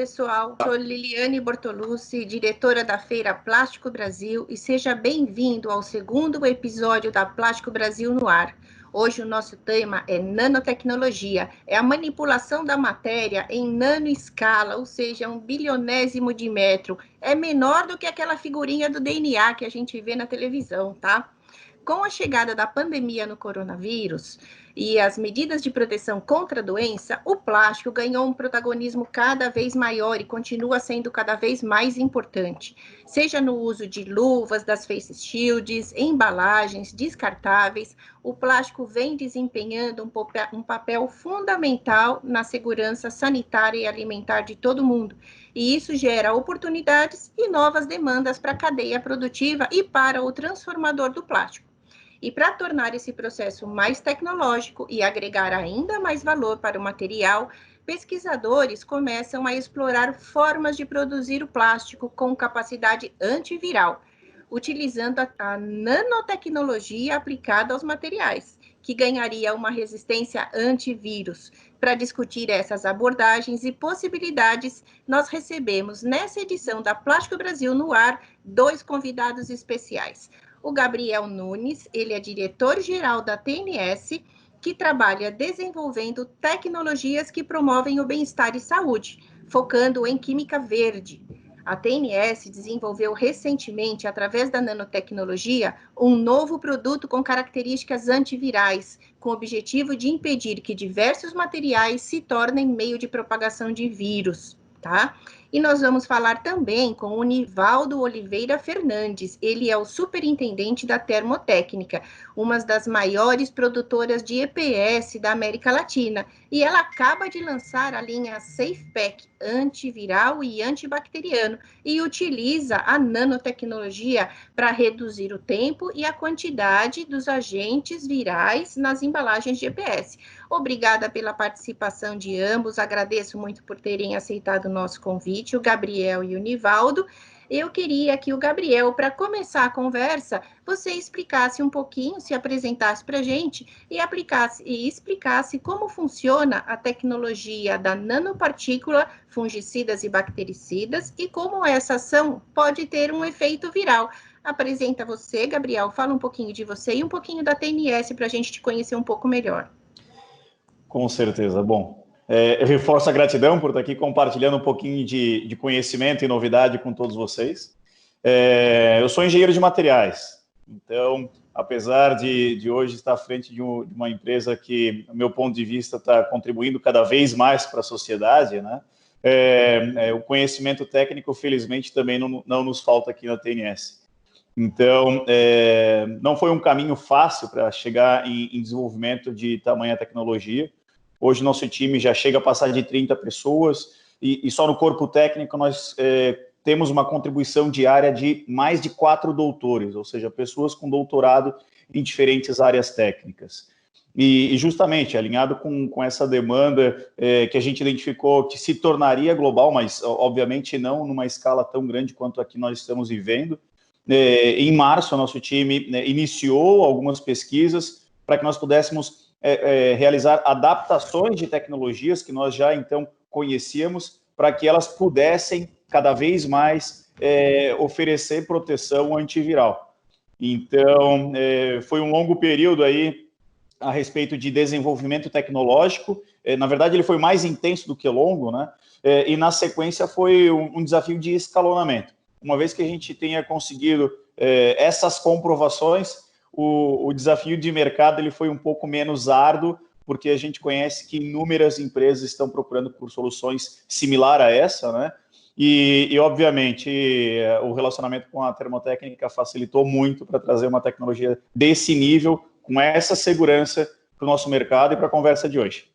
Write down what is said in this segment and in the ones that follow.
pessoal. Sou Liliane Bortolucci, diretora da Feira Plástico Brasil, e seja bem-vindo ao segundo episódio da Plástico Brasil no Ar. Hoje o nosso tema é nanotecnologia, é a manipulação da matéria em nanoescala, ou seja, 1/1000º de metro. É menor do que aquela figurinha do DNA que a gente vê na televisão, tá? Com a chegada da pandemia no coronavírus e as medidas de proteção contra a doença, o plástico ganhou um protagonismo cada vez maior e continua sendo cada vez mais importante, seja no uso de luvas, das face shields, embalagens descartáveis. O plástico vem desempenhando um papel fundamental na segurança sanitária e alimentar de todo mundo, e isso gera oportunidades e novas demandas para a cadeia produtiva e para o transformador do plástico. E para tornar esse processo mais tecnológico e agregar ainda mais valor para o material, pesquisadores começam a explorar formas de produzir o plástico com capacidade antiviral, utilizando a nanotecnologia aplicada aos materiais, que ganharia uma resistência antivírus. Para discutir essas abordagens e possibilidades, nós recebemos nessa edição da Plástico Brasil no Ar 2 convidados especiais. O Gabriel Nunes, ele é diretor-geral da TNS, que trabalha desenvolvendo tecnologias que promovem o bem-estar e saúde, focando em química verde. A TNS desenvolveu recentemente, através da nanotecnologia, um novo produto com características antivirais, com o objetivo de impedir que diversos materiais se tornem meio de propagação de vírus, tá? E nós vamos falar também com o Nivaldo Oliveira Fernandes. Ele é o superintendente da Termotécnica, uma das maiores produtoras de EPS da América Latina. E ela acaba de lançar a linha SafePack, antiviral e antibacteriano, e utiliza a nanotecnologia para reduzir o tempo e a quantidade dos agentes virais nas embalagens de EPS. Obrigada pela participação de ambos, agradeço muito por terem aceitado o nosso convite, o Gabriel e o Nivaldo. Eu queria que o Gabriel, para começar a conversa, você explicasse um pouquinho, se apresentasse para a gente e explicasse como funciona a tecnologia da nanopartícula, fungicidas e bactericidas, e como essa ação pode ter um efeito viral. Apresenta você, Gabriel, fala um pouquinho de você e um pouquinho da TNS para a gente te conhecer um pouco melhor. Com certeza. Bom, eu reforço a gratidão por estar aqui compartilhando um pouquinho de conhecimento e novidade com todos vocês. Eu sou engenheiro de materiais, então, apesar de hoje estar à frente de uma empresa que, do meu ponto de vista, está contribuindo cada vez mais para a sociedade, né? O conhecimento técnico, felizmente, também não nos falta aqui na TNS. Então, não foi um caminho fácil para chegar em desenvolvimento de tamanha tecnologia. Hoje, nosso time já chega a passar de 30 pessoas e só no corpo técnico nós temos uma contribuição diária de mais de 4 doutores, ou seja, pessoas com doutorado em diferentes áreas técnicas. E justamente, alinhado com essa demanda que a gente identificou que se tornaria global, mas obviamente não numa escala tão grande quanto a que nós estamos vivendo, em março, o nosso time iniciou algumas pesquisas para que nós pudéssemos realizar adaptações de tecnologias que nós já, então, conhecíamos, para que elas pudessem, cada vez mais, oferecer proteção antiviral. Então, foi um longo período aí a respeito de desenvolvimento tecnológico. Na verdade, ele foi mais intenso do que longo, né? E, na sequência, foi um desafio de escalonamento. Uma vez que a gente tenha conseguido essas comprovações, o desafio de mercado ele foi um pouco menos árduo, porque a gente conhece que inúmeras empresas estão procurando por soluções similares a essa, né? E obviamente, o relacionamento com a Termotécnica facilitou muito para trazer uma tecnologia desse nível, com essa segurança para o nosso mercado e para a conversa de hoje.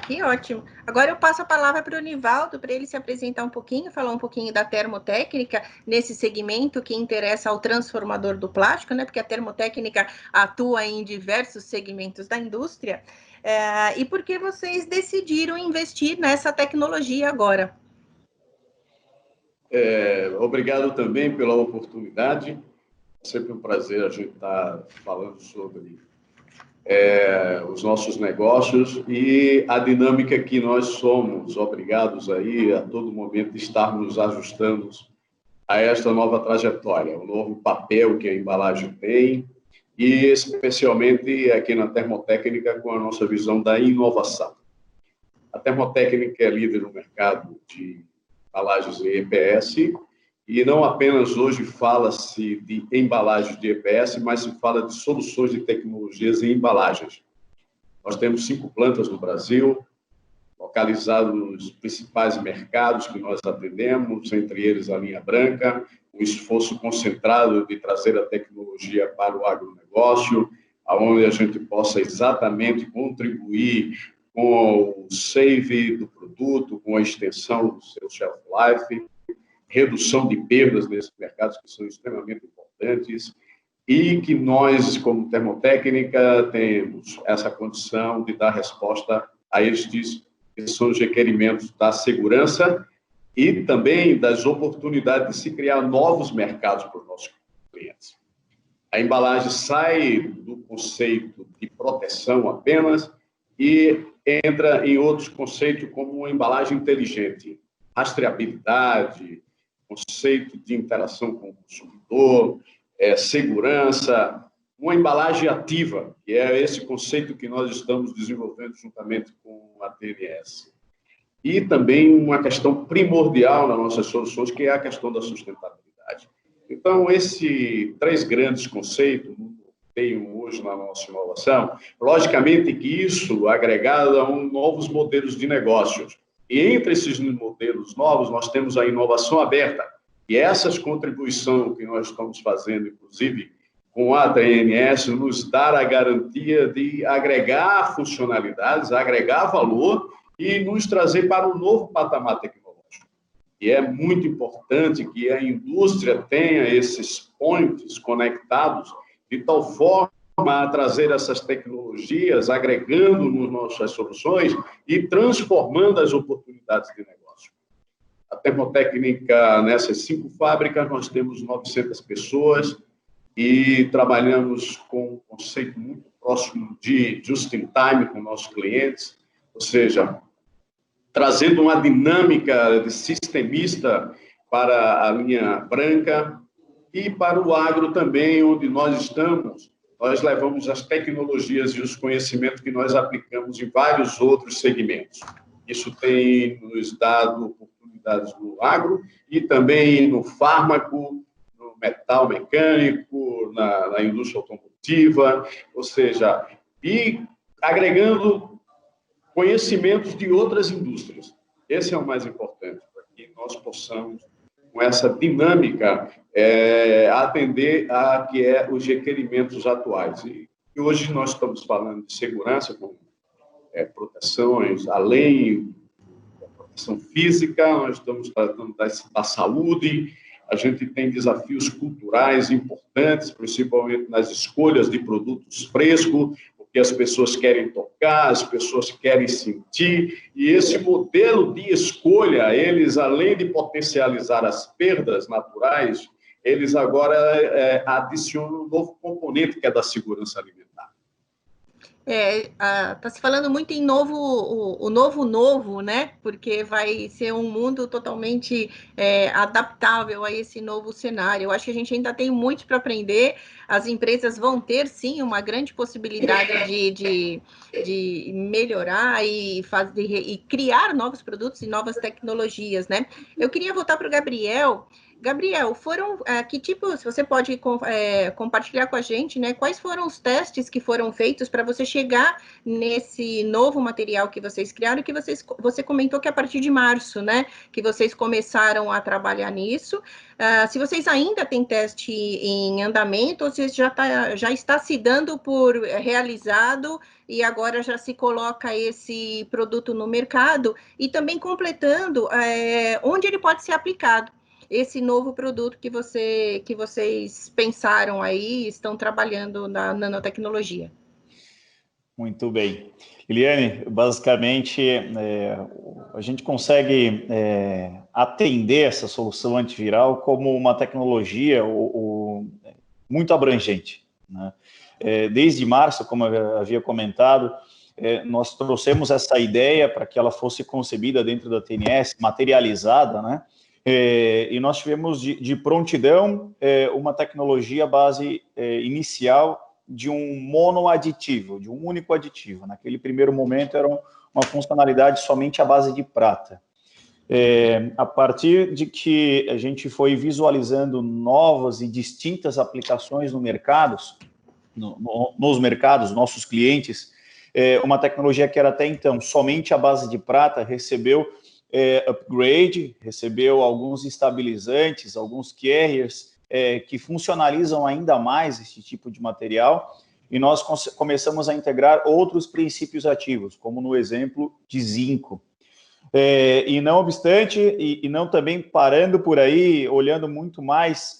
Que ótimo. Agora eu passo a palavra para o Nivaldo, para ele se apresentar um pouquinho, falar um pouquinho da termotécnica nesse segmento que interessa ao transformador do plástico, né? Porque a termotécnica atua em diversos segmentos da indústria. E por que vocês decidiram investir nessa tecnologia agora? Obrigado também pela oportunidade. É sempre um prazer a gente estar falando sobre os nossos negócios e a dinâmica que nós somos obrigados aí a todo momento estarmos nos ajustando a esta nova trajetória, o novo papel que a embalagem tem e especialmente aqui na Termotécnica com a nossa visão da inovação. A Termotécnica é líder no mercado de embalagens de EPS e não apenas hoje fala-se de embalagens de EPS, mas se fala de soluções de tecnologias em embalagens. Nós temos 5 plantas no Brasil, localizadas nos principais mercados que nós atendemos, entre eles a linha branca, um esforço concentrado de trazer a tecnologia para o agronegócio, onde a gente possa exatamente contribuir com o save do produto, com a extensão do seu shelf life, redução de perdas nesses mercados que são extremamente importantes e que nós, como Termotécnica, temos essa condição de dar resposta a estes que são os requerimentos da segurança e também das oportunidades de se criar novos mercados para os nossos clientes. A embalagem sai do conceito de proteção apenas e entra em outros conceitos como uma embalagem inteligente, rastreabilidade, conceito de interação com o consumidor, segurança, uma embalagem ativa, que é esse conceito que nós estamos desenvolvendo juntamente com a TNS. E também uma questão primordial nas nossas soluções, que é a questão da sustentabilidade. Então, esses 3 grandes conceitos tem hoje na nossa inovação, logicamente que isso agregado a novos modelos de negócios. E entre esses modelos novos, nós temos a inovação aberta. E essas contribuições que nós estamos fazendo, inclusive, com a TNS, nos dá a garantia de agregar funcionalidades, agregar valor e nos trazer para um novo patamar tecnológico. E é muito importante que a indústria tenha esses pontos conectados de tal forma a trazer essas tecnologias, agregando nas nossas soluções e transformando as oportunidades de negócio. A Termotécnica, nessas 5 fábricas, nós temos 900 pessoas e trabalhamos com um conceito muito próximo de just-in-time com nossos clientes, ou seja, trazendo uma dinâmica de sistemista para a linha branca e para o agro também, onde nós estamos. Nós levamos as tecnologias e os conhecimentos que nós aplicamos em vários outros segmentos. Isso tem nos dado oportunidades no agro e também no fármaco, no metal mecânico, na indústria automotiva, ou seja, e agregando conhecimentos de outras indústrias. Esse é o mais importante, para que nós possamos, com essa dinâmica, atender a que é os requerimentos atuais. E hoje nós estamos falando de segurança, com proteções, além da proteção física, nós estamos tratando da saúde, a gente tem desafios culturais importantes, principalmente nas escolhas de produtos frescos, porque as pessoas querem tocar, as pessoas querem sentir, e esse modelo de escolha, eles, além de potencializar as perdas naturais, eles agora adicionam um novo componente, que é da segurança alimentar. Está se falando muito em o novo, né? Porque vai ser um mundo totalmente adaptável a esse novo cenário. Eu acho que a gente ainda tem muito para aprender. As empresas vão ter, sim, uma grande possibilidade de melhorar e criar novos produtos e novas tecnologias, né? Eu queria voltar para o Gabriel. Gabriel, que tipo, se você pode compartilhar com a gente, né, quais foram os testes que foram feitos para você chegar nesse novo material que vocês criaram, que você comentou que a partir de março, né, que vocês começaram a trabalhar nisso, se vocês ainda têm teste em andamento, ou se já está se dando por realizado e agora já se coloca esse produto no mercado, e também completando onde ele pode ser aplicado. Esse novo produto que vocês pensaram aí, estão trabalhando na nanotecnologia. Muito bem. Liliane, basicamente, a gente consegue atender essa solução antiviral como uma tecnologia muito abrangente. né? Desde março, como eu havia comentado, nós trouxemos essa ideia para que ela fosse concebida dentro da TNS, materializada, né? E nós tivemos de prontidão uma tecnologia base inicial de um monoaditivo, de um único aditivo. Naquele primeiro momento era uma funcionalidade somente à base de prata. A partir de que a gente foi visualizando novas e distintas aplicações nos mercados, nossos clientes, uma tecnologia que era até então somente à base de prata recebeu upgrade, recebeu alguns estabilizantes, alguns carriers que funcionalizam ainda mais esse tipo de material, e nós começamos a integrar outros princípios ativos, como no exemplo de zinco. E não obstante, e não também parando por aí, olhando muito mais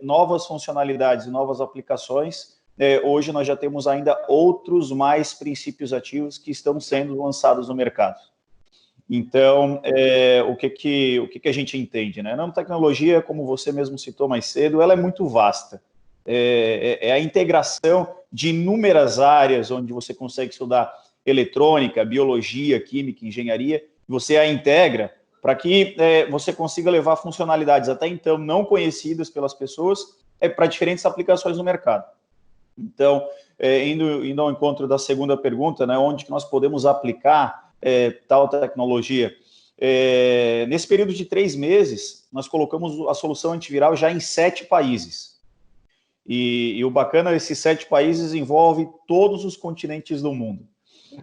novas funcionalidades e novas aplicações, hoje nós já temos ainda outros mais princípios ativos que estão sendo lançados no mercado. Então, o que a gente entende, né? A nanotecnologia, como você mesmo citou mais cedo, ela é muito vasta. É a integração de inúmeras áreas onde você consegue estudar eletrônica, biologia, química, engenharia, você a integra para que você consiga levar funcionalidades até então não conhecidas pelas pessoas para diferentes aplicações no mercado. Então, indo ao encontro da segunda pergunta, né, onde que nós podemos aplicar tal tecnologia? Nesse período de 3 meses, nós colocamos a solução antiviral já em 7 países. E o bacana, esses 7 países envolve todos os continentes do mundo.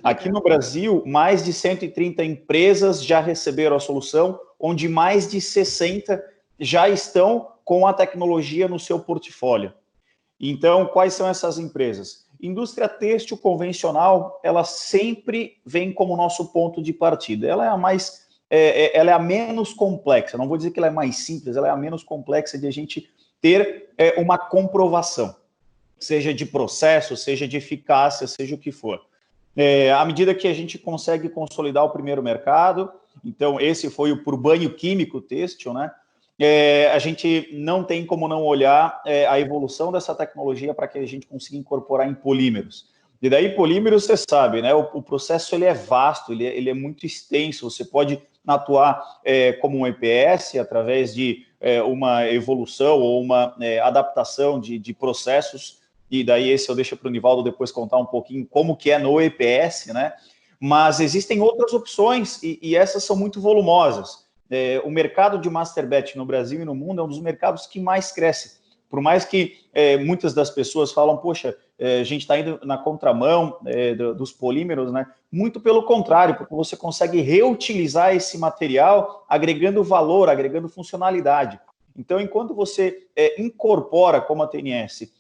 Aqui no Brasil, mais de 130 empresas já receberam a solução, onde mais de 60 já estão com a tecnologia no seu portfólio. Então, quais são essas empresas? Indústria têxtil convencional, ela sempre vem como nosso ponto de partida. Ela é a menos complexa, não vou dizer que ela é mais simples, ela é a menos complexa de a gente ter uma comprovação, seja de processo, seja de eficácia, seja o que for. À medida que a gente consegue consolidar o primeiro mercado, então esse foi o por banho químico têxtil, né? A gente não tem como não olhar a evolução dessa tecnologia para que a gente consiga incorporar em polímeros. E daí, polímeros, você sabe, né? O processo ele é vasto, ele é muito extenso. Você pode atuar como um EPS através de uma evolução ou uma adaptação de processos. E daí esse eu deixo para o Nivaldo depois contar um pouquinho como que é no EPS, né? Mas existem outras opções e essas são muito volumosas. O mercado de Master Batch no Brasil e no mundo é um dos mercados que mais cresce. Por mais que muitas das pessoas falam, poxa, a gente está indo na contramão dos polímeros, né? Muito pelo contrário, porque você consegue reutilizar esse material agregando valor, agregando funcionalidade. Então, enquanto você incorpora, como a TNS,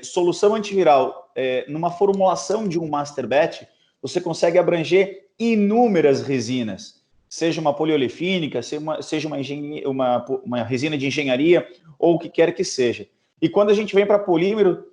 solução antiviral numa formulação de um Master Batch, você consegue abranger inúmeras resinas, seja uma poliolefínica, seja uma resina de engenharia, ou o que quer que seja. E quando a gente vem para polímero,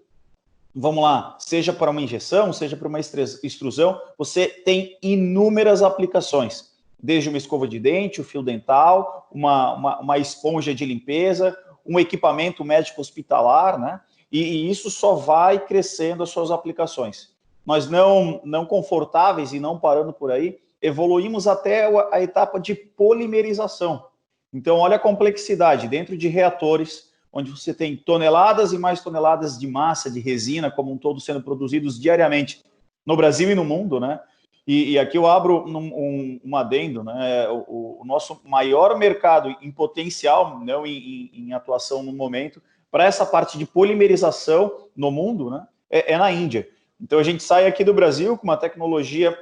vamos lá, seja para uma injeção, seja para uma extrusão, você tem inúmeras aplicações, desde uma escova de dente, o fio dental, uma esponja de limpeza, um equipamento médico hospitalar, né? E isso só vai crescendo as suas aplicações. Nós não confortáveis e não parando por aí, evoluímos até a etapa de polimerização. Então, olha a complexidade dentro de reatores, onde você tem toneladas e mais toneladas de massa, de resina, como um todo, sendo produzidos diariamente no Brasil e no mundo, né? E aqui eu abro um adendo, né? O nosso maior mercado em potencial, não em atuação no momento, para essa parte de polimerização no mundo, né, é na Índia. Então, a gente sai aqui do Brasil com uma tecnologia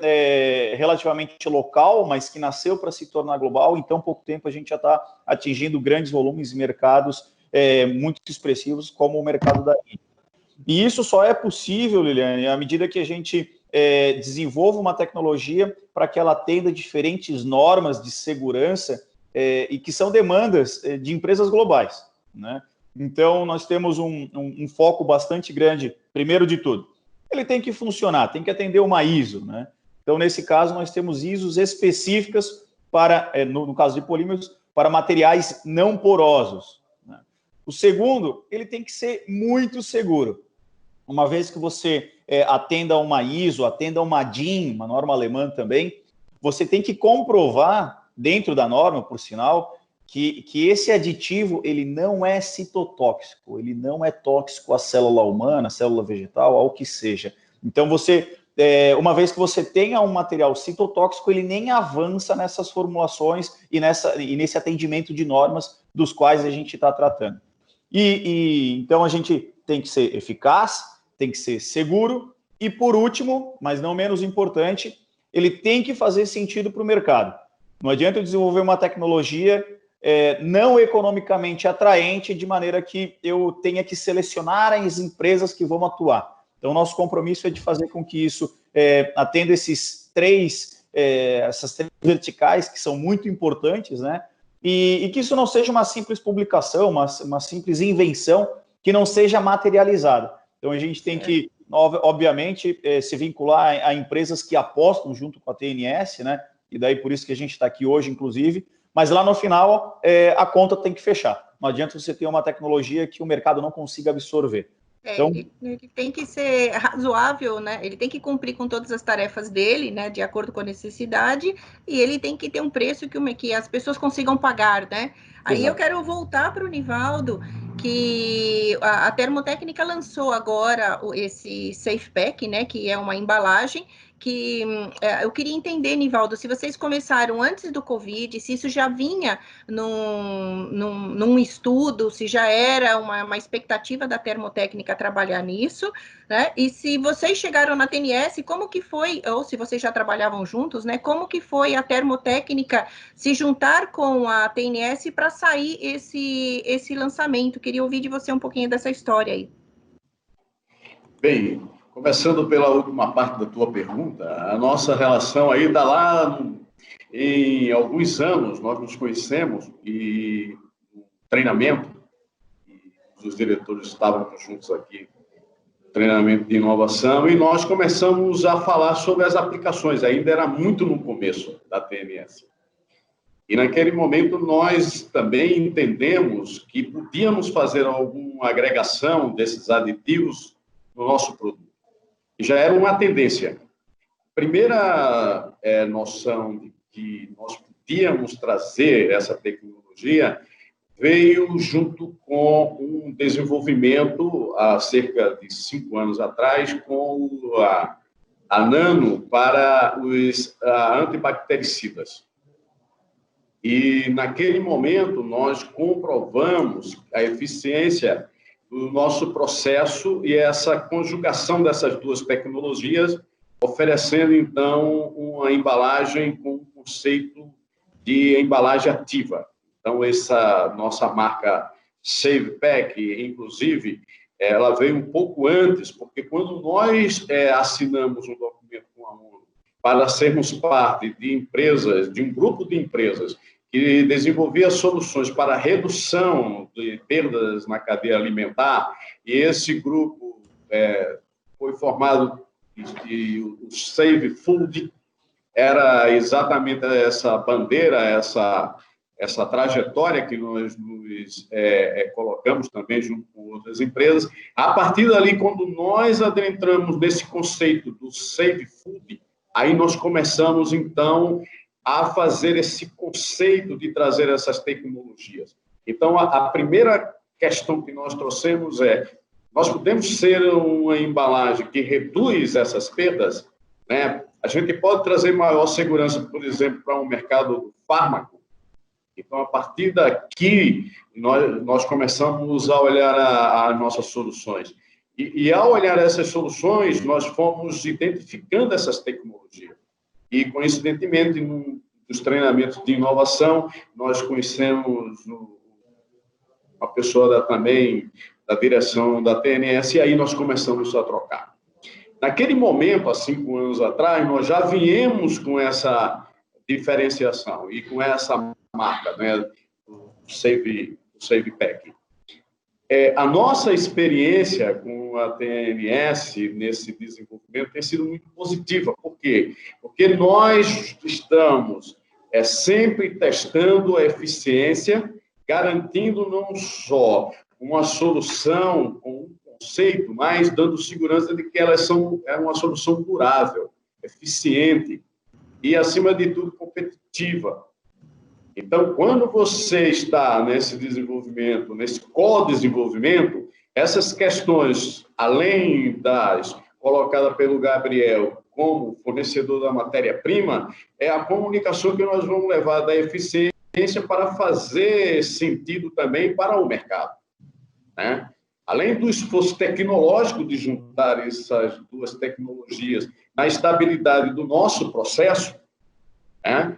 relativamente local, mas que nasceu para se tornar global. Em tão pouco tempo, a gente já está atingindo grandes volumes e mercados muito expressivos, como o mercado da Índia. E isso só é possível, Liliane, à medida que a gente desenvolva uma tecnologia para que ela atenda diferentes normas de segurança e que são demandas de empresas globais, né? Então, nós temos um foco bastante grande, primeiro de tudo. Ele tem que funcionar, tem que atender uma ISO, né? Então, nesse caso, nós temos ISOs específicas para, no caso de polímeros, para materiais não porosos, né? O segundo, ele tem que ser muito seguro. uma vez que você atenda a uma ISO, atenda a uma DIN, uma norma alemã também, você tem que comprovar, dentro da norma, por sinal, que esse aditivo ele não é citotóxico, ele não é tóxico à célula humana, à célula vegetal, ao que seja. Então, uma vez que você tenha um material citotóxico, ele nem avança nessas formulações e nesse atendimento de normas dos quais a gente está tratando. Então, a gente tem que ser eficaz, tem que ser seguro e, por último, mas não menos importante, ele tem que fazer sentido para o mercado. Não adianta eu desenvolver uma tecnologia não economicamente atraente, de maneira que eu tenha que selecionar as empresas que vão atuar. Então, nosso compromisso é de fazer com que isso atenda essas três verticais que são muito importantes, né? E que isso não seja uma simples publicação, uma simples invenção que não seja materializada. Então, a gente tem que, obviamente, se vincular a empresas que apostam junto com a TNS, né? E daí por isso que a gente está aqui hoje, inclusive. Mas lá no final, a conta tem que fechar. Não adianta você ter uma tecnologia que o mercado não consiga absorver. Então, ele tem que ser razoável, né? Ele tem que cumprir com todas as tarefas dele, né? De acordo com a necessidade, e ele tem que ter um preço que as pessoas consigam pagar, né? Aí eu quero voltar para o Nivaldo, que a Termotécnica lançou agora esse Safe Pack, né? Que é uma embalagem que eu queria entender, Nivaldo, se vocês começaram antes do Covid, se isso já vinha num estudo, se já era uma expectativa da Termotécnica trabalhar nisso, né? E se vocês chegaram na TNS, como que foi, ou se vocês já trabalhavam juntos, né? Como que foi a Termotécnica se juntar com a TNS para sair esse lançamento? Queria ouvir de você um pouquinho dessa história aí. Bem, começando pela última parte da tua pergunta, a nossa relação aí está lá em alguns anos, nós nos conhecemos e no treinamento, os diretores estávamos juntos aqui, treinamento de inovação, e nós começamos a falar sobre as aplicações, ainda era muito no começo da TNS. E naquele momento nós também entendemos que podíamos fazer alguma agregação desses aditivos no nosso produto. E já era uma tendência. A primeira noção de que nós podíamos trazer essa tecnologia veio junto com um desenvolvimento há cerca de 5 anos atrás com a Nano para os antibactericidas. E naquele momento nós comprovamos a eficiência do nosso processo e essa conjugação dessas duas tecnologias, oferecendo, então, uma embalagem com o conceito de embalagem ativa. Então, essa nossa marca Safe Pack, inclusive, ela veio um pouco antes, porque quando nós assinamos um documento com a ONU para sermos parte de empresas, de um grupo de empresas que desenvolvia soluções para redução de perdas na cadeia alimentar, e esse grupo foi formado, e o Save Food era exatamente essa bandeira, essa trajetória que nós nos colocamos também junto com outras empresas. A partir dali, quando nós adentramos nesse conceito do Save Food, aí nós começamos, então, a fazer esse conceito de trazer essas tecnologias. Então, a primeira questão que nós trouxemos nós podemos ser uma embalagem que reduz essas perdas, né? A gente pode trazer maior segurança, por exemplo, para um mercado do fármaco. Então, a partir daqui, nós começamos a olhar as nossas soluções. E ao olhar essas soluções, nós fomos identificando essas tecnologias. E, coincidentemente, nos treinamentos de inovação, nós conhecemos uma pessoa também da direção da TNS, e aí nós começamos a trocar. Naquele momento, há 5 anos atrás, nós já viemos com essa diferenciação e com essa marca, né, o Save Pack. A nossa experiência com a TNS nesse desenvolvimento tem sido muito positiva. Por quê? Porque nós estamos sempre testando a eficiência, garantindo não só uma solução com um conceito, mas dando segurança de que elas são uma solução durável, eficiente e, acima de tudo, competitiva. Então, quando você está nesse desenvolvimento, nesse co-desenvolvimento, essas questões, além das colocadas pelo Gabriel como fornecedor da matéria-prima, é a comunicação que nós vamos levar da eficiência para fazer sentido também para o mercado, né? Além do esforço tecnológico de juntar essas duas tecnologias na estabilidade do nosso processo, né?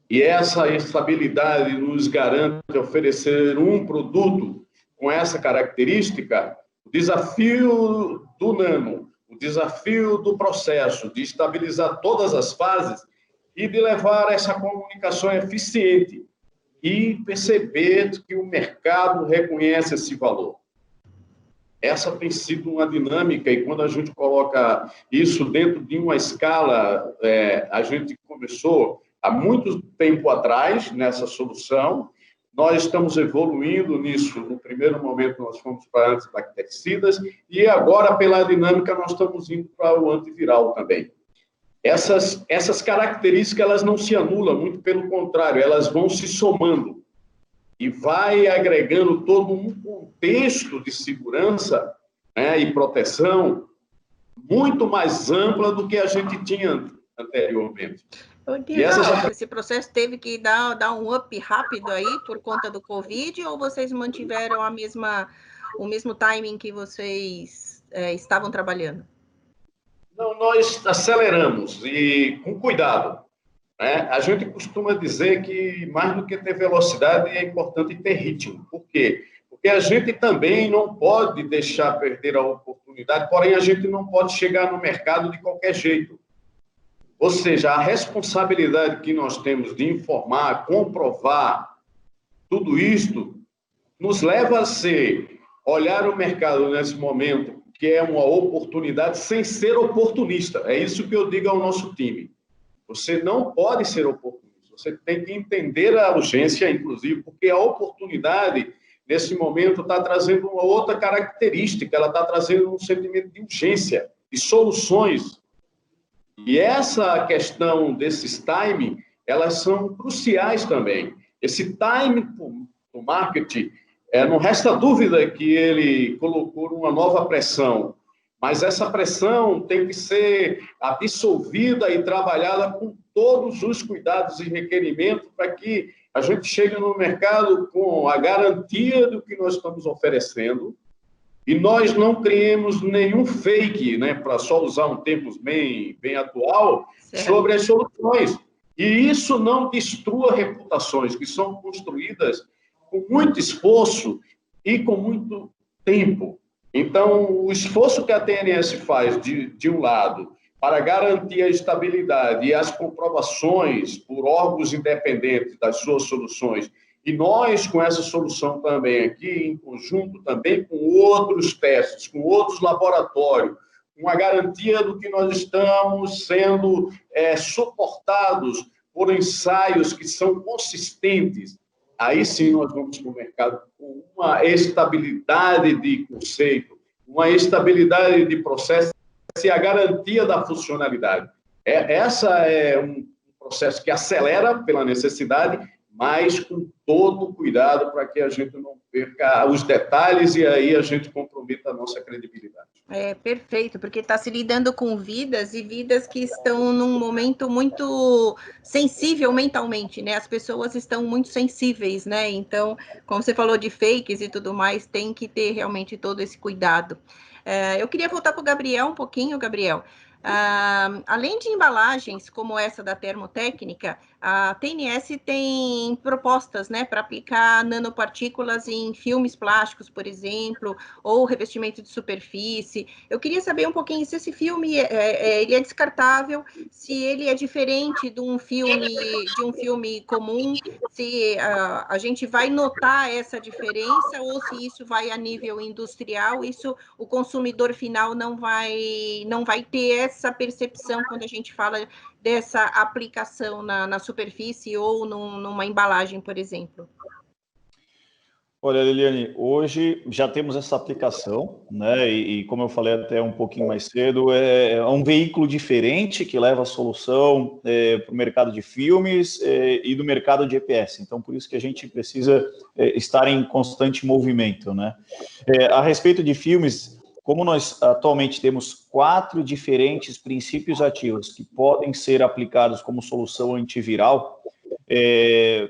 E essa estabilidade nos garante oferecer um produto com essa característica. O desafio do nano, o desafio do processo de estabilizar todas as fases e de levar essa comunicação eficiente e perceber que o mercado reconhece esse valor. Essa tem sido uma dinâmica, e quando a gente coloca isso dentro de uma escala, a gente começou há muito tempo atrás nessa solução, nós estamos evoluindo nisso. No primeiro momento, nós fomos para antibactericidas, e agora, pela dinâmica, nós estamos indo para o antiviral também. Essas características, elas não se anulam, muito pelo contrário, elas vão se somando e vai agregando todo um contexto de segurança, né, e proteção muito mais ampla do que a gente tinha anteriormente. Esse processo teve que dar um up rápido aí por conta do Covid, ou vocês mantiveram o mesmo timing que vocês estavam trabalhando? Não, nós aceleramos e com cuidado, né? A gente costuma dizer que mais do que ter velocidade é importante ter ritmo. Por quê? Porque a gente também não pode deixar perder a oportunidade, porém a gente não pode chegar no mercado de qualquer jeito. Ou seja, a responsabilidade que nós temos de informar, comprovar tudo isto, nos leva a olhar o mercado nesse momento, que é uma oportunidade, sem ser oportunista. É isso que eu digo ao nosso time. Você não pode ser oportunista, você tem que entender a urgência, inclusive, porque a oportunidade, nesse momento, está trazendo uma outra característica, ela está trazendo um sentimento de urgência, de soluções. E essa questão desses timing, elas são cruciais também. Esse time do marketing, não resta dúvida que ele colocou uma nova pressão, mas essa pressão tem que ser absorvida e trabalhada com todos os cuidados e requerimentos para que a gente chegue no mercado com a garantia do que nós estamos oferecendo e nós não criemos nenhum fake, né, para só usar um termo bem atual, sobre as soluções. E isso não destrua reputações que são construídas com muito esforço e com muito tempo. Então, o esforço que a TNS faz, de um lado, para garantir a estabilidade e as comprovações por órgãos independentes das suas soluções, e nós, com essa solução também aqui, em conjunto também com outros testes, com outros laboratórios, com a garantia do que nós estamos sendo suportados por ensaios que são consistentes, aí sim nós vamos para o mercado com uma estabilidade de conceito, uma estabilidade de processo e a garantia da funcionalidade. Essa é um processo que acelera pela necessidade, mas com todo cuidado para que a gente não perca os detalhes e aí a gente comprometa a nossa credibilidade. Perfeito, porque está se lidando com vidas e vidas que estão num momento muito sensível mentalmente, né? As pessoas estão muito sensíveis, né? Então, como você falou de fakes e tudo mais, tem que ter realmente todo esse cuidado. Eu queria voltar para o Gabriel um pouquinho, Gabriel. Além de embalagens como essa da termotécnica, a TNS tem propostas, né, para aplicar nanopartículas em filmes plásticos, por exemplo, ou revestimento de superfície. Eu queria saber um pouquinho se esse filme ele é descartável, se ele é diferente de um filme comum, se a gente vai notar essa diferença ou se isso vai a nível industrial, isso o consumidor final não vai ter essa percepção quando a gente fala dessa aplicação na superfície ou numa embalagem, por exemplo. Olha, Liliane, hoje já temos essa aplicação, né? E como eu falei até um pouquinho mais cedo, é um veículo diferente que leva a solução para o mercado de filmes e do mercado de EPS. Então, por isso que a gente precisa estar em constante movimento, né? A respeito de filmes, como nós atualmente temos 4 diferentes princípios ativos que podem ser aplicados como solução antiviral,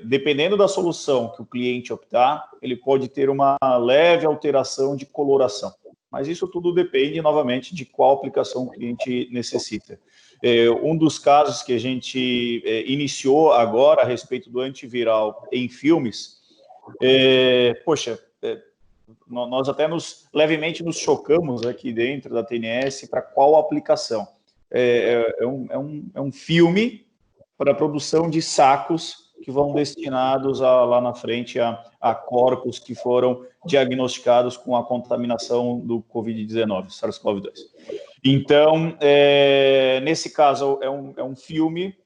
dependendo da solução que o cliente optar, ele pode ter uma leve alteração de coloração. Mas isso tudo depende, novamente, de qual aplicação o cliente necessita. Um dos casos que a gente iniciou agora a respeito do antiviral em filmes, nós até levemente nos chocamos aqui dentro da TNS para qual aplicação. É um filme para a produção de sacos que vão destinados lá na frente a corpos que foram diagnosticados com a contaminação do Covid-19, SARS-CoV-2. Então, nesse caso, é um filme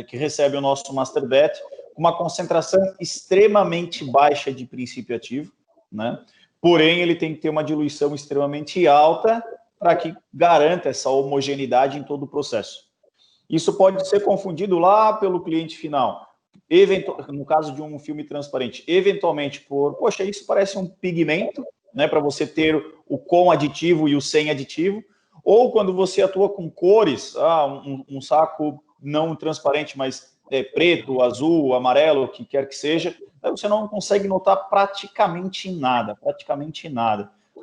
que recebe o nosso Master Batch com uma concentração extremamente baixa de princípio ativo, né? Porém, ele tem que ter uma diluição extremamente alta para que garanta essa homogeneidade em todo o processo. Isso pode ser confundido lá pelo cliente final, no caso de um filme transparente, eventualmente poxa, isso parece um pigmento, né, para você ter o com aditivo e o sem aditivo, ou quando você atua com cores, um saco não transparente, mas preto, azul, amarelo, o que quer que seja, você não consegue notar praticamente nada.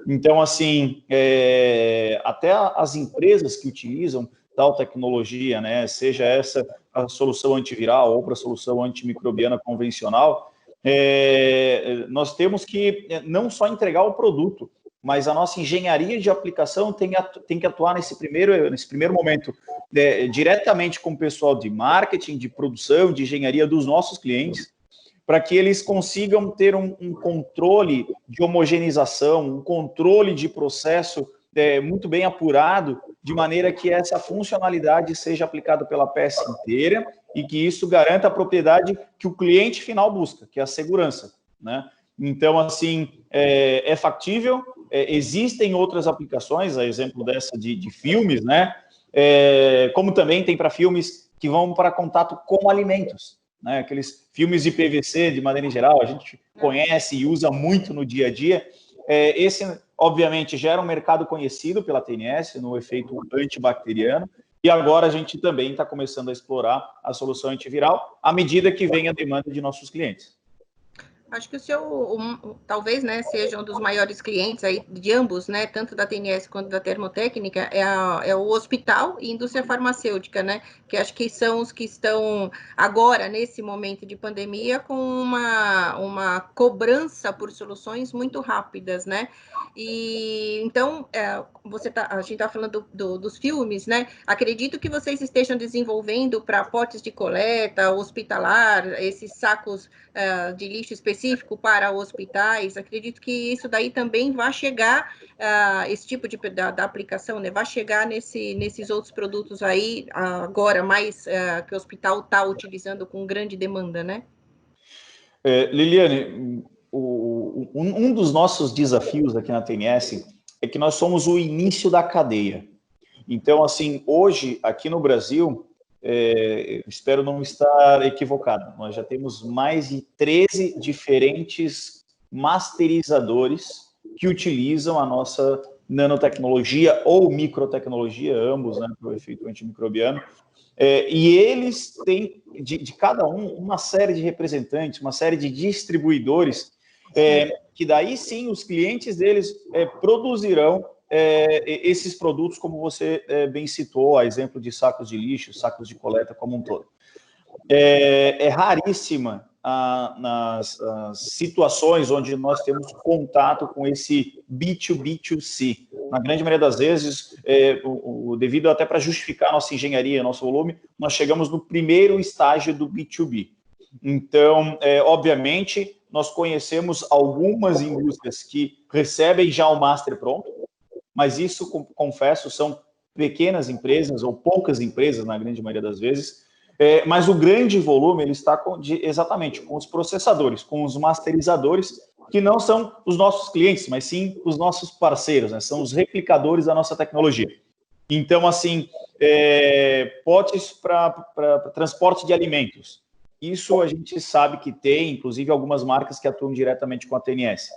Então, assim, até as empresas que utilizam tal tecnologia, né, seja essa a solução antiviral ou para a solução antimicrobiana convencional, nós temos que não só entregar o produto, mas a nossa engenharia de aplicação tem que atuar nesse primeiro momento diretamente com o pessoal de marketing, de produção, de engenharia dos nossos clientes, para que eles consigam ter um controle de homogeneização, um controle de processo muito bem apurado, de maneira que essa funcionalidade seja aplicada pela peça inteira e que isso garanta a propriedade que o cliente final busca, que é a segurança, né? Então, assim, é factível, existem outras aplicações, a exemplo dessa de filmes, né? Como também tem para filmes que vão para contato com alimentos, né? Aqueles filmes de PVC, de maneira geral, a gente conhece e usa muito no dia a dia. Esse, obviamente, já era um mercado conhecido pela TNS no efeito antibacteriano, e agora a gente também está começando a explorar a solução antiviral à medida que vem a demanda de nossos clientes. Acho que o seu, talvez, né, seja um dos maiores clientes aí de ambos, né, tanto da TNS quanto da Termotécnica, é o hospital e indústria farmacêutica, né, que acho que são os que estão agora, nesse momento de pandemia, com uma cobrança por soluções muito rápidas, né, e então, a gente está falando dos filmes, né, acredito que vocês estejam desenvolvendo para potes de coleta, hospitalar, esses sacos de lixo específico para hospitais. Acredito que isso daí também vai chegar, esse tipo da aplicação, né? Vai chegar nesses outros produtos aí, agora mais que o hospital está utilizando com grande demanda, né? Liliane, um dos nossos desafios aqui na TNS é que nós somos o início da cadeia. Então, assim, hoje, aqui no Brasil, espero não estar equivocado, nós já temos mais de 13 diferentes masterizadores que utilizam a nossa nanotecnologia ou microtecnologia, ambos, né, para o efeito antimicrobiano, e eles têm, de cada uma série de representantes, uma série de distribuidores, que daí sim os clientes deles produzirão esses produtos, como você bem citou, a exemplo de sacos de lixo, sacos de coleta como um todo. É raríssima nas situações onde nós temos contato com esse B2B2C. Na grande maioria das vezes, devido até para justificar nossa engenharia, nosso volume, nós chegamos no primeiro estágio do B2B. Então, obviamente, nós conhecemos algumas indústrias que recebem já o master pronto, mas isso, confesso, são pequenas empresas ou poucas empresas, na grande maioria das vezes, mas o grande volume ele está exatamente com os processadores, com os masterizadores, que não são os nossos clientes, mas sim os nossos parceiros, né? São os replicadores da nossa tecnologia. Então, assim, potes para transporte de alimentos. Isso a gente sabe que tem, inclusive, algumas marcas que atuam diretamente com a TNS.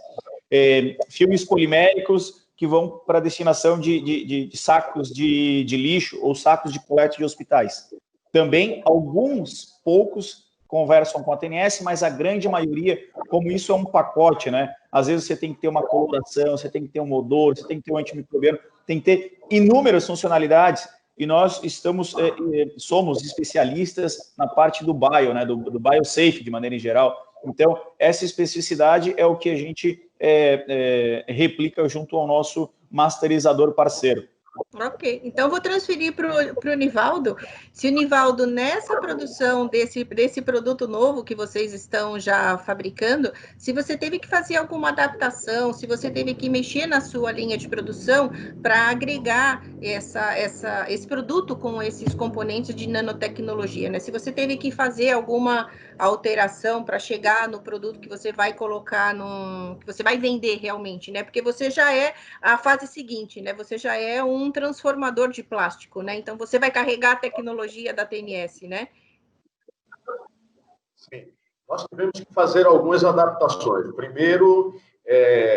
Filmes poliméricos que vão para a destinação de sacos de lixo ou sacos de coleta de hospitais. Também alguns poucos conversam com a TNS, mas a grande maioria, como isso é um pacote, né? Às vezes você tem que ter uma coloração, você tem que ter um odor, você tem que ter um antimicrobiano, tem que ter inúmeras funcionalidades, e nós somos especialistas na parte do bio, né? Do biosafe, de maneira em geral. Então, essa especificidade é o que a gente replica junto ao nosso masterizador parceiro. Ok, então vou transferir para o Nivaldo. Se o Nivaldo, nessa produção desse produto novo que vocês estão já fabricando, se você teve que fazer alguma adaptação, se você teve que mexer na sua linha de produção para agregar esse produto com esses componentes de nanotecnologia, né? Se você teve que fazer alguma alteração para chegar no produto que você vai colocar que você vai vender realmente, né? Porque você já é a fase seguinte, né? Você já é um transformador de plástico, né? Então você vai carregar a tecnologia da TNS, né? Sim. Nós tivemos que fazer algumas adaptações. Primeiro,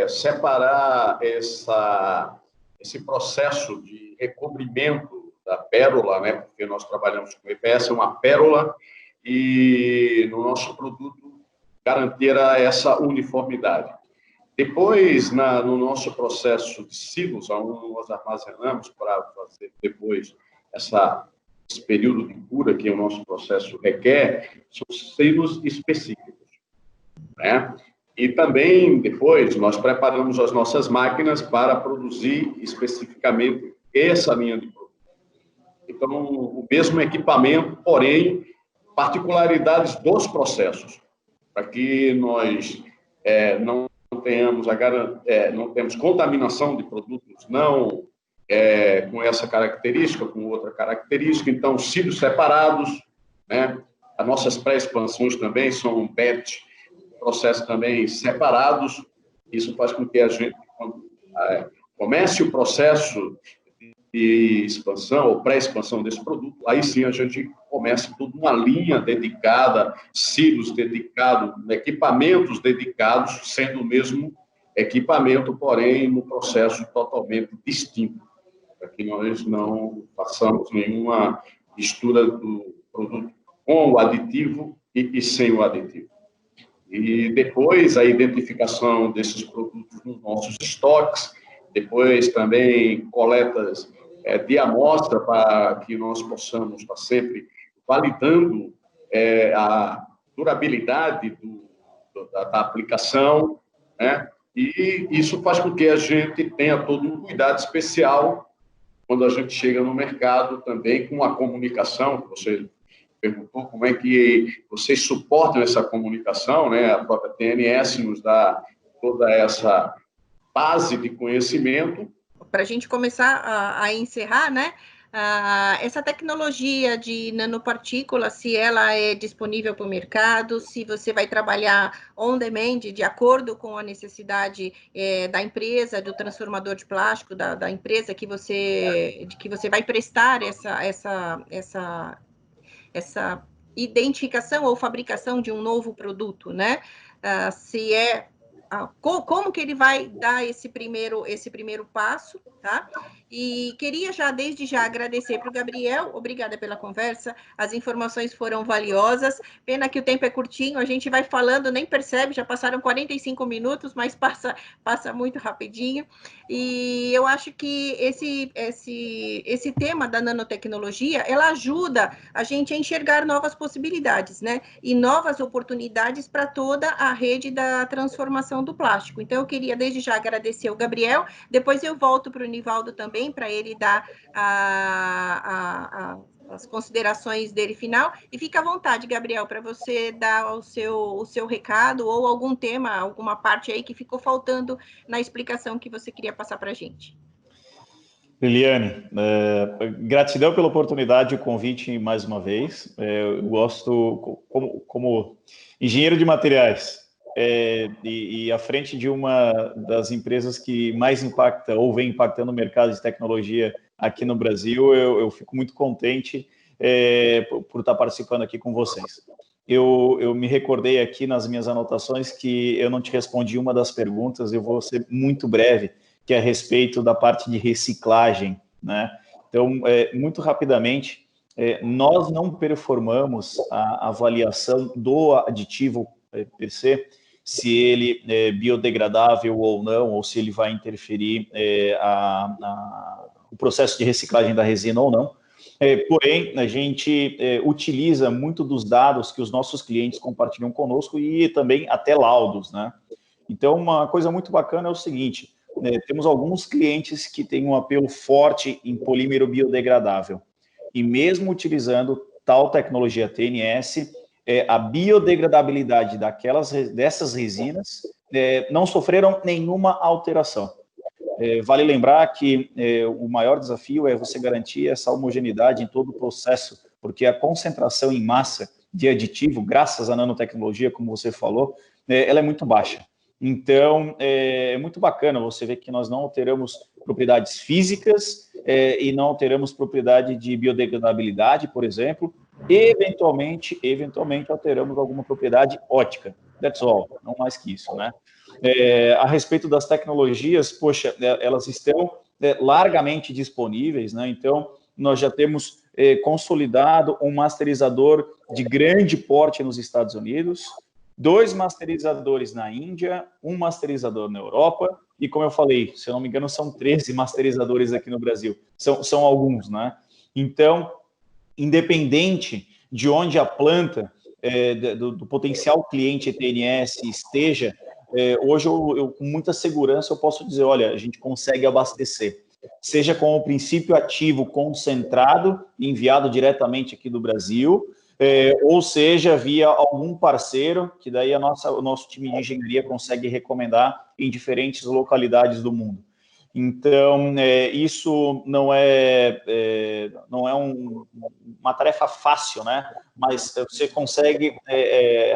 separar esse processo de recobrimento da pérola, né? Porque nós trabalhamos com EPS, é uma pérola, e no nosso produto garantir essa uniformidade. Depois, no nosso processo de silos, onde nós armazenamos para fazer depois esse período de cura que o nosso processo requer, são silos específicos, né? E também, depois, nós preparamos as nossas máquinas para produzir especificamente essa linha de produto. Então, o mesmo equipamento, porém, particularidades dos processos, para que nós não temos contaminação de produtos não com essa característica, com outra característica. Então, silos separados, né? As nossas pré-expansões também são batch, processos também separados. Isso faz com que a gente, quando comece o processo de expansão ou pré-expansão desse produto, aí sim a gente começa toda uma linha dedicada, silos dedicados, equipamentos dedicados, sendo o mesmo equipamento, porém, no processo totalmente distinto, para que nós não façamos nenhuma mistura do produto com o aditivo e sem o aditivo. E depois a identificação desses produtos nos nossos estoques, depois também coletas de amostra para que nós possamos estar sempre validando a durabilidade da aplicação, né? E isso faz com que a gente tenha todo um cuidado especial quando a gente chega no mercado também com a comunicação, que você perguntou como é que vocês suportam essa comunicação, né? A própria TNS nos dá toda essa base de conhecimento. Para a gente começar a encerrar, né? Essa tecnologia de nanopartículas, se ela é disponível para o mercado, se você vai trabalhar on demand, de acordo com a necessidade da empresa, do transformador de plástico, da empresa que você vai prestar essa identificação ou fabricação de um novo produto, né? Como que ele vai dar esse primeiro passo, tá? E queria desde já agradecer para o Gabriel, obrigada pela conversa, as informações foram valiosas, pena que o tempo é curtinho, a gente vai falando, nem percebe, já passaram 45 minutos, mas passa muito rapidinho, e eu acho que esse tema da nanotecnologia, ela ajuda a gente a enxergar novas possibilidades, né? E novas oportunidades para toda a rede da transformação do plástico. Então, eu queria desde já agradecer o Gabriel, depois eu volto para o Nivaldo também, para ele dar as considerações dele final, e fica à vontade, Gabriel, para você dar o seu recado ou algum tema, alguma parte aí que ficou faltando na explicação que você queria passar para a gente. Liliane, gratidão pela oportunidade e o convite mais uma vez. Eu gosto, como engenheiro de materiais, e à frente de uma das empresas que mais impacta ou vem impactando o mercado de tecnologia aqui no Brasil, eu fico muito contente por estar participando aqui com vocês. Eu me recordei aqui nas minhas anotações que eu não te respondi uma das perguntas, eu vou ser muito breve, que é a respeito da parte de reciclagem, né? Então, muito rapidamente, nós não performamos a avaliação do aditivo per se, se ele é biodegradável ou não, ou se ele vai interferir o processo de reciclagem da resina ou não. Porém, a gente utiliza muito dos dados que os nossos clientes compartilham conosco e também até laudos, né? Então, uma coisa muito bacana é o seguinte, temos alguns clientes que têm um apelo forte em polímero biodegradável e mesmo utilizando tal tecnologia TNS, a biodegradabilidade dessas resinas não sofreram nenhuma alteração. Vale lembrar que o maior desafio é você garantir essa homogeneidade em todo o processo, porque a concentração em massa de aditivo, graças à nanotecnologia, como você falou, ela é muito baixa. Então, é muito bacana você ver que nós não alteramos propriedades físicas e não alteramos propriedade de biodegradabilidade, por exemplo, e eventualmente alteramos alguma propriedade óptica. That's all, não mais que isso, né? A respeito das tecnologias, poxa, elas estão largamente disponíveis, né? Então, nós já temos consolidado um masterizador de grande porte nos Estados Unidos, 2 masterizadores na Índia, 1 masterizador na Europa, e como eu falei, se eu não me engano, são 13 masterizadores aqui no Brasil. São alguns, né? Então, independente de onde a planta do potencial cliente TNS esteja, hoje eu com muita segurança eu posso dizer, olha, a gente consegue abastecer, seja com o princípio ativo concentrado, enviado diretamente aqui do Brasil, ou seja, via algum parceiro, que daí o nosso time de engenharia consegue recomendar em diferentes localidades do mundo. Então, isso não é uma tarefa fácil, né? Mas você consegue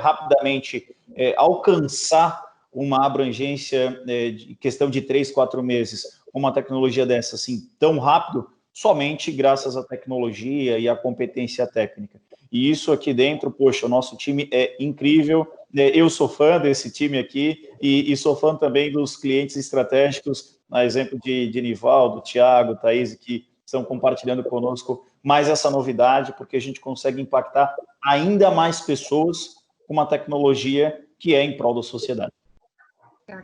rapidamente alcançar uma abrangência de questão de 3, 4 meses, uma tecnologia dessa assim tão rápido, somente graças à tecnologia e à competência técnica. E isso aqui dentro, poxa, o nosso time é incrível. Eu sou fã desse time aqui e sou fã também dos clientes estratégicos, a exemplo de Nivaldo, Thiago, Thaís, que estão compartilhando conosco mais essa novidade, porque a gente consegue impactar ainda mais pessoas com uma tecnologia que é em prol da sociedade.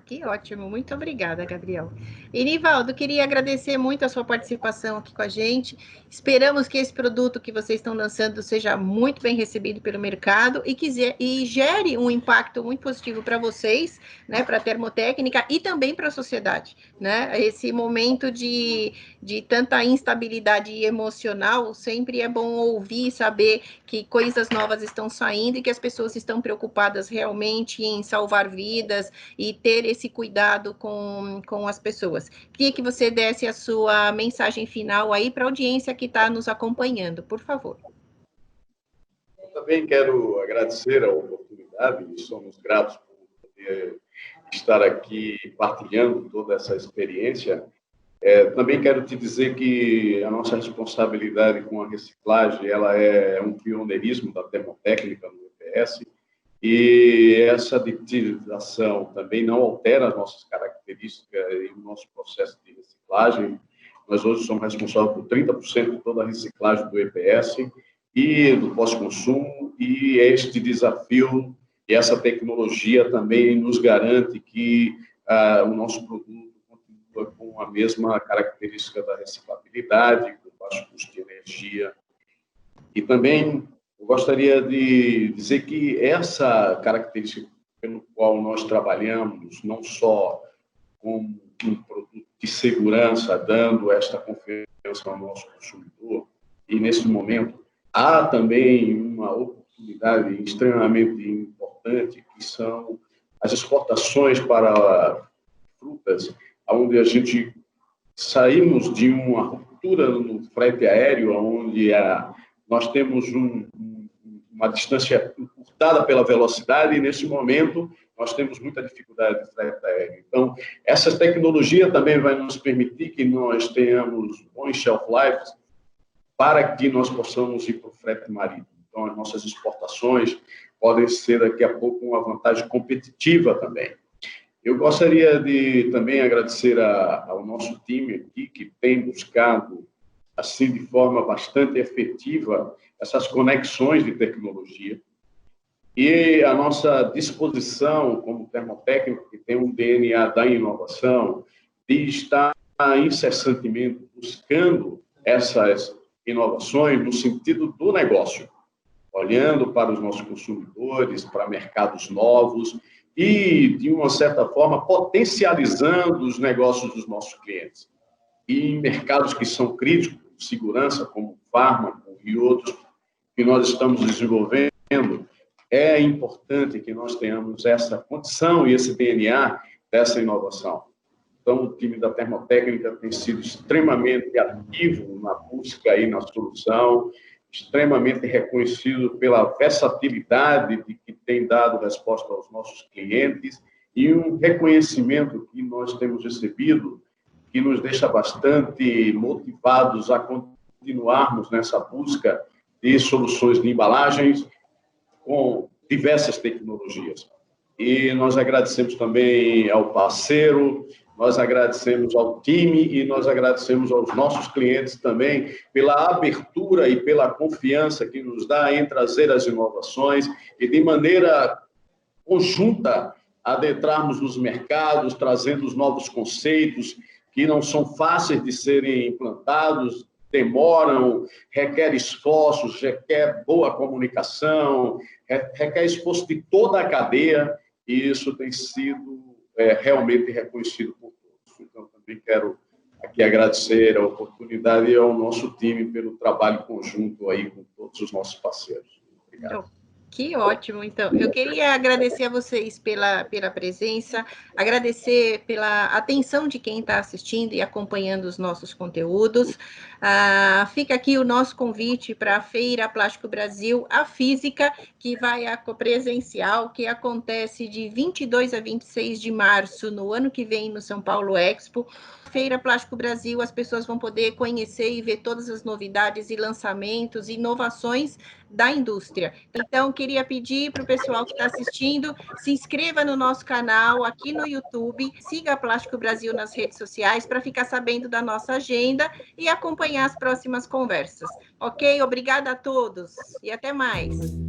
Que ótimo, muito obrigada, Gabriel. E Nivaldo, queria agradecer muito a sua participação aqui com a gente. Esperamos que esse produto que vocês estão lançando seja muito bem recebido pelo mercado e gere um impacto muito positivo para vocês, né, para a termotécnica e também para a sociedade, né? Esse momento de tanta instabilidade emocional, sempre é bom ouvir e saber que coisas novas estão saindo e que as pessoas estão preocupadas realmente em salvar vidas e ter esse cuidado com as pessoas. Queria que você desse a sua mensagem final aí para a audiência que está nos acompanhando, por favor. Também quero agradecer a oportunidade e somos gratos por poder estar aqui partilhando toda essa experiência. Também quero te dizer que a nossa responsabilidade com a reciclagem ela é um pioneirismo da termotécnica no EPS, e essa aditivação também não altera as nossas características e o nosso processo de reciclagem. Nós hoje somos responsáveis por 30% de toda a reciclagem do EPS e do pós-consumo, e este desafio e essa tecnologia também nos garante que o nosso produto continua com a mesma característica da reciclabilidade, com baixo custo de energia. E também eu gostaria de dizer que essa característica pelo qual nós trabalhamos, não só como um produto de segurança, dando esta confiança ao nosso consumidor, e nesse momento há também uma oportunidade extremamente importante, que são as exportações para frutas, onde a gente saímos de uma ruptura no frete aéreo, onde nós temos uma distância encurtada pela velocidade, e nesse momento nós temos muita dificuldade de frete aéreo. Então, essa tecnologia também vai nos permitir que nós tenhamos bons shelf lives para que nós possamos ir para o frete marítimo. Então, as nossas exportações podem ser, daqui a pouco, uma vantagem competitiva também. Eu gostaria de também agradecer ao nosso time aqui, que tem buscado, assim, de forma bastante efetiva, essas conexões de tecnologia. E a nossa disposição, como termotécnico, que tem um DNA da inovação, de estar incessantemente buscando essas inovações no sentido do negócio, olhando para os nossos consumidores, para mercados novos e, de uma certa forma, potencializando os negócios dos nossos clientes. E em mercados que são críticos, segurança, como fármaco e outros que nós estamos desenvolvendo, é importante que nós tenhamos essa condição e esse DNA dessa inovação. Então, o time da Termotécnica tem sido extremamente ativo na busca e na solução, extremamente reconhecido pela versatilidade de que tem dado resposta aos nossos clientes e um reconhecimento que nós temos recebido que nos deixa bastante motivados a continuarmos nessa busca de soluções de embalagens com diversas tecnologias. E nós agradecemos também ao parceiro, nós agradecemos ao time e nós agradecemos aos nossos clientes também pela abertura e pela confiança que nos dá em trazer as inovações e de maneira conjunta adentrarmos nos mercados, trazendo os novos conceitos que não são fáceis de serem implantados, demoram, requer esforços, requer boa comunicação, requer esforço de toda a cadeia, e isso tem sido realmente reconhecido por todos. Então, também quero aqui agradecer a oportunidade e ao nosso time pelo trabalho conjunto aí com todos os nossos parceiros. Obrigado. Que ótimo, então. Eu queria agradecer a vocês pela presença, agradecer pela atenção de quem está assistindo e acompanhando os nossos conteúdos. Fica aqui o nosso convite para a Feira Plástico Brasil, a física, que vai presencial, que acontece de 22 a 26 de março, no ano que vem, no São Paulo Expo. Feira Plástico Brasil, as pessoas vão poder conhecer e ver todas as novidades e lançamentos e inovações da indústria. Então, queria pedir para o pessoal que está assistindo, se inscreva no nosso canal aqui no YouTube, siga a Plástico Brasil nas redes sociais para ficar sabendo da nossa agenda e acompanhar as próximas conversas. Ok? Obrigada a todos e até mais.